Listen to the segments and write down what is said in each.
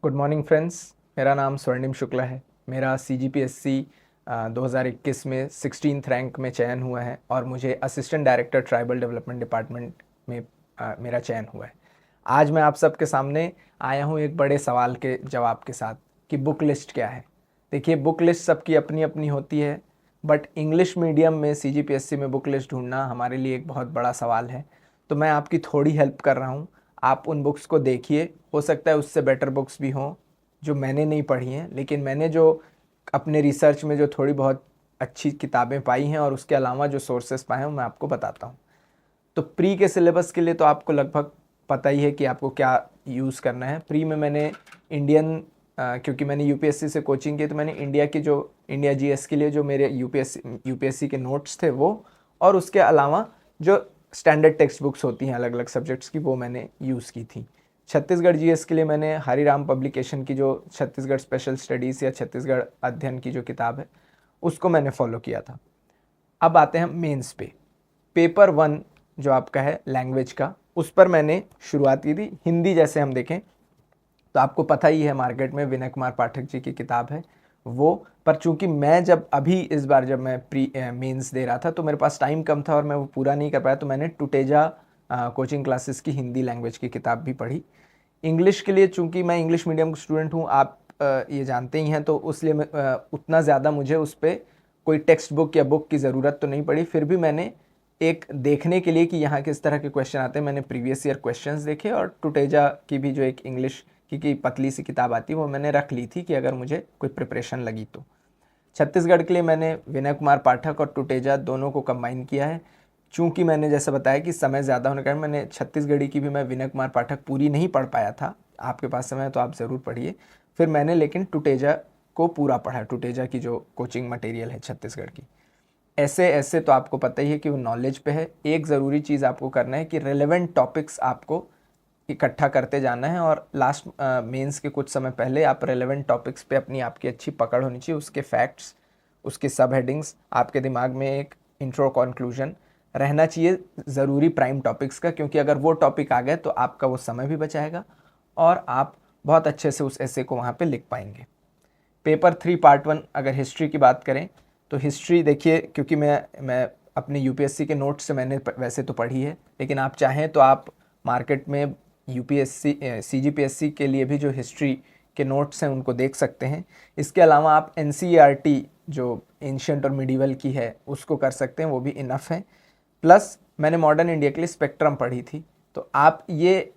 Good morning friends. मेरा नाम स्वर्णिम शुक्ला है। मेरा CGPSC 2021 में 16th रैंक में चयन हुआ है और मुझे assistant director tribal development department में मेरा चयन हुआ है। आज मैं आप सबके सामने आया हूँ एक बड़े सवाल के जवाब के साथ कि बुक लिस्ट क्या है। देखिए, बुक लिस्ट सबकी अपनी अपनी होती है, बट इंग्लिश मीडियम में CGPSC में बुक लिस्ट ढूंढना हमारे लिए एक बहुत बड़ा सवाल है। तो मैं आपकी थोड़ी हेल्प कर रहा हूँ। आप उन बुक्स को देखिए, हो सकता है उससे बेटर बुक्स भी हों जो मैंने नहीं पढ़ी हैं, लेकिन मैंने जो अपने रिसर्च में जो थोड़ी बहुत अच्छी किताबें पाई हैं और उसके अलावा जो सोर्सेस पाए हैं मैं आपको बताता हूँ। तो प्री के सिलेबस के लिए तो आपको लगभग पता ही है कि आपको क्या यूज़ करना है। प्री में मैंने इंडियन क्योंकि मैंने यूपीएससी से कोचिंग की, तो मैंने इंडिया जीएस के लिए जो मेरे यूपीएससी के नोट्स थे वो, और उसके अलावा जो स्टैंडर्ड टेक्स्ट बुक्स होती हैं अलग अलग सब्जेक्ट्स की, वो मैंने यूज़ की थी। छत्तीसगढ़ जीएस के लिए मैंने हरिराम पब्लिकेशन की जो छत्तीसगढ़ स्पेशल स्टडीज़ या छत्तीसगढ़ अध्ययन की जो किताब है उसको मैंने फॉलो किया था। अब आते हैं मेंस पे। पेपर 1 जो आपका है लैंग्वेज का, उस पर मैंने शुरुआत की थी। हिंदी जैसे हम देखें तो आपको पता ही है मार्केट में विनय कुमार पाठक जी की किताब है वो, पर चूंकि मैं इस बार जब मैं प्री मेंस दे रहा था तो मेरे पास टाइम कम था और मैं वो पूरा नहीं कर पाया, तो मैंने टुटेजा कोचिंग क्लासेस की हिंदी लैंग्वेज की किताब भी पढ़ी। इंग्लिश के लिए चूंकि मैं इंग्लिश मीडियम स्टूडेंट हूँ, आप ये जानते ही हैं, तो उसलिए उतना ज़्यादा मुझे उस पर कोई टेक्स्ट बुक या बुक की ज़रूरत तो नहीं पड़ी। फिर भी मैंने एक देखने के लिए कि यहाँ किस तरह के क्वेश्चन आते हैं, मैंने प्रीवियस ईयर क्वेश्चंस देखे और टुटेजा की भी जो एक इंग्लिश की पतली सी किताब आती है वो मैंने रख ली थी कि अगर मुझे कोई प्रिपरेशन लगी तो। छत्तीसगढ़ के लिए मैंने विनय कुमार पाठक और टुटेजा दोनों को कंबाइन किया है। चूंकि मैंने जैसा बताया कि समय ज़्यादा होने के कारण मैंने छत्तीसगढ़ी की भी मैं विनय कुमार पाठक पूरी नहीं पढ़ पाया था। आपके पास समय है तो आप ज़रूर पढ़िए। फिर मैंने लेकिन टुटेजा को पूरा पढ़ा, टुटेजा की जो कोचिंग मटेरियल है छत्तीसगढ़ की। ऐसे ऐसे तो आपको पता ही है कि वो नॉलेज पे है। एक ज़रूरी चीज़ आपको करना है कि रेलेवेंट टॉपिक्स आपको इकट्ठा करते जाना है, और लास्ट मेंस के कुछ समय पहले आप रेलेवेंट टॉपिक्स पे अपनी आपकी अच्छी पकड़ होनी चाहिए। उसके फैक्ट्स, उसकी सब हेडिंग्स, आपके दिमाग में एक इंट्रो कंक्लूजन रहना चाहिए ज़रूरी प्राइम टॉपिक्स का, क्योंकि अगर वो टॉपिक आ गए तो आपका वो समय भी बचाएगा और आप बहुत अच्छे से उस ऐसे को वहाँ पे लिख पाएंगे। पेपर 3 पार्ट 1 अगर हिस्ट्री की बात करें तो हिस्ट्री देखिए, क्योंकि मैं अपने यूपीएससी के नोट्स से मैंने वैसे तो पढ़ी है, लेकिन आप चाहें तो आप मार्केट में यूपीएससी सीजीपीएससी के लिए भी जो हिस्ट्री के नोट्स हैं उनको देख सकते हैं। इसके अलावा आप एनसीईआरटी जो एंशिएंट और मिडीवल की है उसको कर सकते हैं, वो भी इनफ है। प्लस मैंने मॉडर्न इंडिया के लिए स्पेक्ट्रम पढ़ी थी, तो आप ये,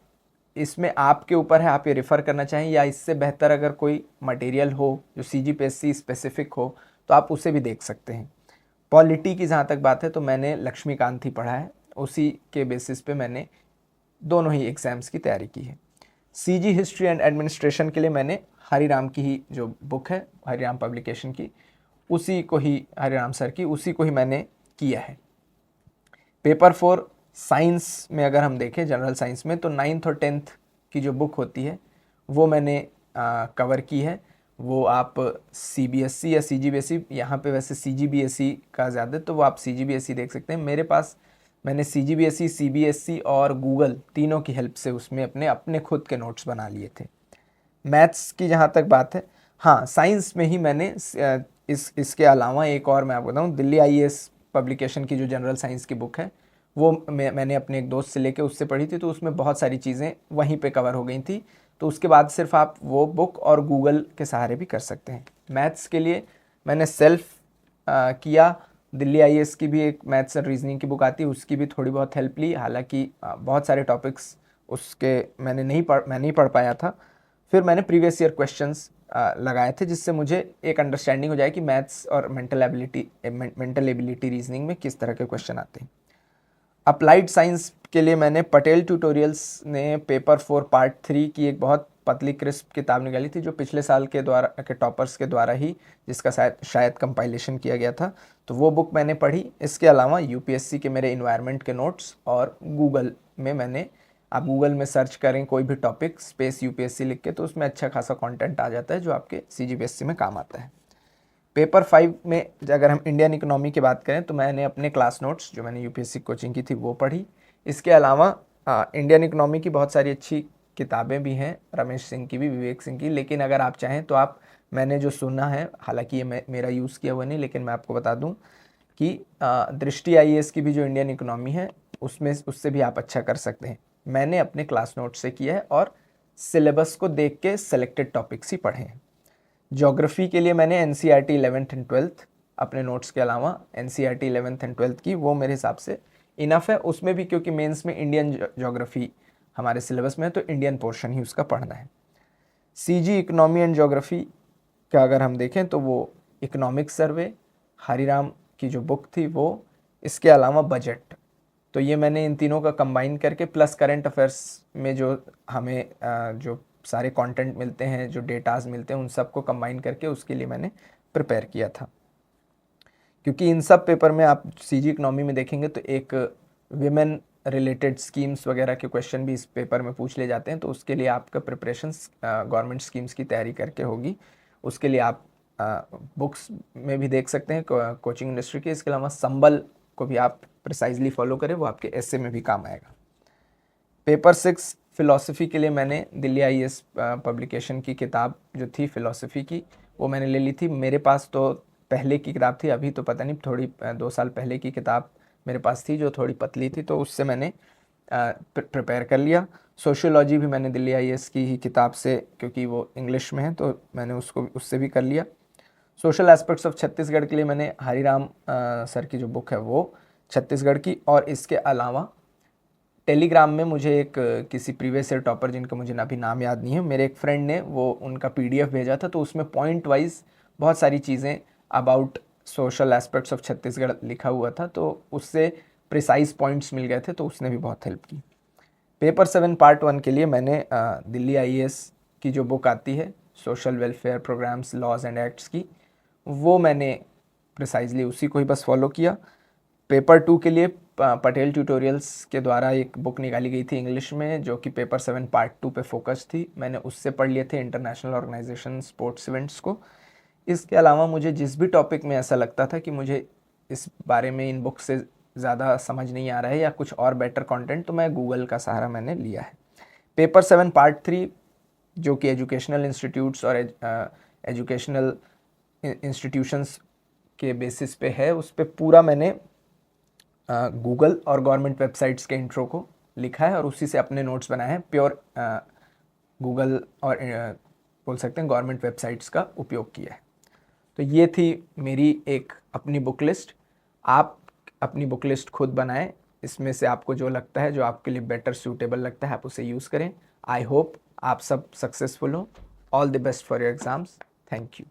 इसमें आपके ऊपर है, आप ये रेफ़र करना चाहें या इससे बेहतर अगर कोई मटेरियल हो जो CGPSC स्पेसिफिक हो तो आप उसे भी देख सकते हैं। पॉलिटी की जहाँ तक बात है तो मैंने लक्ष्मीकांत ही पढ़ा है, उसी के बेसिस पे मैंने दोनों ही एग्ज़ाम्स की तैयारी की है। CG हिस्ट्री एंड एडमिनिस्ट्रेशन के लिए मैंने हरिराम की ही जो बुक है, हरिराम पब्लिकेशन की, उसी को ही, हरिराम सर की, उसी को ही मैंने किया है। पेपर 4 साइंस में अगर हम देखें, जनरल साइंस में, तो 9th और 10th की जो बुक होती है वो मैंने कवर की है। वो आप CBSE या CGBSE, यहाँ पे वैसे CGBSE का ज़्यादा, तो वो आप CGBSE देख सकते हैं। मेरे पास मैंने CGBSE, CBSE और गूगल तीनों की हेल्प से उसमें अपने अपने खुद के नोट्स बना लिए थे। मैथ्स की जहाँ तक बात है, हाँ, साइंस में ही मैंने इसके अलावा एक और मैं आपको बताऊँ, दिल्ली IAS पब्लिकेशन की जो जनरल साइंस की बुक है वो मैंने अपने एक दोस्त से लेके उससे पढ़ी थी, तो उसमें बहुत सारी चीज़ें वहीं पे कवर हो गई थी। तो उसके बाद सिर्फ आप वो बुक और गूगल के सहारे भी कर सकते हैं। मैथ्स के लिए मैंने सेल्फ किया। दिल्ली IAS की भी एक मैथ्स एंड रीजनिंग की बुक आती है, उसकी भी थोड़ी बहुत हेल्प ली। हालांकि बहुत सारे टॉपिक्स उसके मैं नहीं पढ़ पाया था। फिर मैंने प्रीवियस ईयर क्वेश्चंस लगाए थे, जिससे मुझे एक अंडरस्टैंडिंग हो जाए कि मैथ्स और मेंटल एबिलिटी रीजनिंग में किस तरह के क्वेश्चन आते हैं। अप्लाइड साइंस के लिए मैंने पटेल ट्यूटोरियल्स ने पेपर 4 पार्ट 3 की एक बहुत पतली क्रिस्प किताब निकाली थी, जो पिछले साल के टॉपर्स के द्वारा ही, जिसका शायद कंपाइलेशन किया गया था, तो वो बुक मैंने पढ़ी। इसके अलावा यूपीएससी के मेरे इन्वायरमेंट के नोट्स, और गूगल में आप गूगल में सर्च करें कोई भी टॉपिक स्पेस यूपीएससी लिख के, तो उसमें अच्छा खासा कंटेंट आ जाता है जो आपके CGPSC में काम आता है। पेपर 5 में अगर हम इंडियन इकोनॉमी की बात करें तो मैंने अपने क्लास नोट्स जो मैंने यूपीएससी कोचिंग की थी वो पढ़ी। इसके अलावा इंडियन इकोनॉमी की बहुत सारी अच्छी किताबें भी हैं रमेश सिंह की भी, विवेक सिंह की, लेकिन अगर आप चाहें तो आप, मैंने जो सुना है, हालांकि ये मेरा यूज़ किया हुआ नहीं, लेकिन मैं आपको बता दूं कि दृष्टि आईएएस की भी जो इंडियन इकोनॉमी है उसमें, उससे भी आप अच्छा कर सकते हैं। मैंने अपने क्लास नोट से किया है और सिलेबस को देख के सेलेक्टेड टॉपिक्स ही पढ़े हैं। ज्योग्राफी के लिए मैंने एनसीईआरटी 11th एंड 12th अपने नोट्स के अलावा एनसीईआरटी 11th एंड 12th की, वो मेरे हिसाब से इनफ है। उसमें भी क्योंकि मेंस में इंडियन ज्योग्राफी हमारे सिलेबस में है तो इंडियन पोर्शन ही उसका पढ़ना है। सीजी इकोनॉमी एंड ज्योग्राफी का अगर हम देखें तो वो इकोनॉमिक सर्वे, हरिराम की जो बुक थी वो, इसके अलावा बजट, तो ये मैंने इन तीनों का कंबाइन करके प्लस करंट अफेयर्स में जो हमें जो सारे कंटेंट मिलते हैं, जो डेटाज मिलते हैं, उन सब को कंबाइन करके उसके लिए मैंने प्रिपेयर किया था। क्योंकि इन सब पेपर में आप सीजी इकोनॉमी में देखेंगे तो एक विमेन रिलेटेड स्कीम्स वगैरह के क्वेश्चन भी इस पेपर में पूछ ले जाते हैं, तो उसके लिए आपका प्रिपरेशंस गवर्नमेंट स्कीम्स की तैयारी करके होगी। उसके लिए आप बुक्स में भी देख सकते हैं कोचिंग इंडस्ट्री के। इसके अलावा संबल को भी आप प्रिसाइजली फॉलो करें, वो आपके एसए में भी काम आएगा। पेपर 6 फिलॉसफी के लिए मैंने दिल्ली आईएएस पब्लिकेशन की किताब जो थी फिलॉसफी की, वो मैंने ले ली थी। मेरे पास तो पहले की किताब थी, अभी तो पता नहीं, थोड़ी 2 साल पहले की किताब मेरे पास थी जो थोड़ी पतली थी, तो उससे मैंने प्रिपेयर कर लिया। सोशियोलॉजी भी मैंने दिल्ली आईएएस की ही किताब से, क्योंकि वो इंग्लिश में है तो मैंने उससे भी कर लिया। सोशल एस्पेक्ट्स ऑफ छत्तीसगढ़ के लिए मैंने हरिराम सर की जो बुक है वो छत्तीसगढ़ की, और इसके अलावा टेलीग्राम में मुझे एक किसी प्रीवियस ईयर टॉपर, जिनका मुझे अभी नाम याद नहीं है, मेरे एक फ्रेंड ने वो उनका पीडीएफ भेजा था, तो उसमें पॉइंट वाइज बहुत सारी चीज़ें about social aspects of Chhattisgarh लिखा हुआ था, तो उससे प्रिसाइज पॉइंट्स मिल गए थे, तो उसने भी बहुत हेल्प की। पेपर 7 पार्ट 1 के लिए मैंने दिल्ली आईएएस की जो बुक आती है social welfare programmes laws and acts की, वो मैंने प्रिसाइजली उसी को ही बस फॉलो किया। पेपर 2 के लिए पटेल ट्यूटोरियल्स के द्वारा एक बुक निकाली गई थी इंग्लिश में, जो कि पेपर 7 पार्ट 2 पे फोकस थी। मैंने उससे पढ़ लिए थे इंटरनेशनल ऑर्गेनाइजेशन स्पोर्ट्स इवेंट्स को। इसके अलावा मुझे जिस भी टॉपिक में ऐसा लगता था कि मुझे इस बारे में इन बुक से ज़्यादा समझ नहीं आ रहा है या कुछ और बेटर कंटेंट, तो मैं गूगल का सहारा मैंने लिया है। पेपर 7 पार्ट 3 जो कि एजुकेशनल इंस्टीट्यूट्स और एजुकेशनल इंस्टीट्यूशंस के बेसिस पे है, उस पर पूरा मैंने गूगल और गवर्नमेंट वेबसाइट्स के इंट्रो को लिखा है और उसी से अपने नोट्स बनाए हैं। प्योर गूगल और बोल सकते हैं गवर्नमेंट वेबसाइट्स का उपयोग किया है। तो ये थी मेरी एक अपनी बुक लिस्ट। आप अपनी बुक लिस्ट खुद बनाएं, इसमें से आपको जो लगता है, जो आपके लिए बेटर सूटेबल लगता है, आप उसे यूज़ करें। आई होप आप सब सक्सेसफुल हो। All the best for your exams. Thank you.